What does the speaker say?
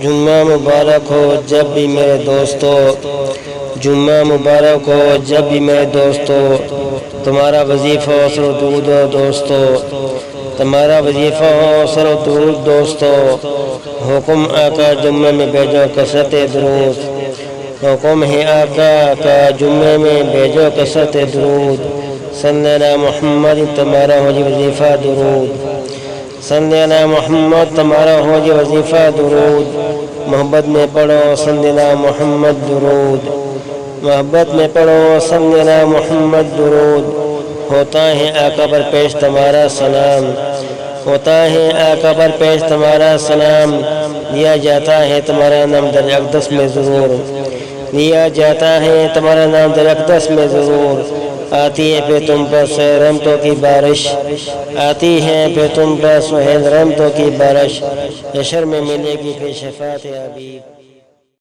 جمعہ مبارک ہو جب بھی میرے دوستو، جمعہ مبارک ہو جب بھی میرے دوستو، تمہارا وظیفہ ہو سر و درود دوستو، تمہارا وظیفہ ہو سر و درود دوستو۔ حکم آقا جمعہ میں بھیجو کثرت درود، حکم ہے آقا کا جمعہ میں بھیجو کثرت درود۔ صلی اللہ محمد تمہارا ہو جی وظیفہ درود، صلی اللہ محمد تمہارا ہو جی وظیفہ درود۔ محبت میں پڑھو صلی اللہ محمد درود، محبت میں پڑھو صلی اللہ محمد درود۔ ہوتا ہے آقا پر پیش تمہارا سلام، ہوتا ہے آقا پر پیش تمہارا سلام، لیا جاتا ہے تمہارا نام در اقدس میں ضرور، لیا جاتا ہے تمہارا نام در اقدس میں ضرور۔ آتی ہے پہ تم پر سہیل رحمتوں کی بارش، آتی ہے پہ تم پر سہیل رحمتوں کی بارش، حشر میں ملے گی پھر شفاعت حبیب۔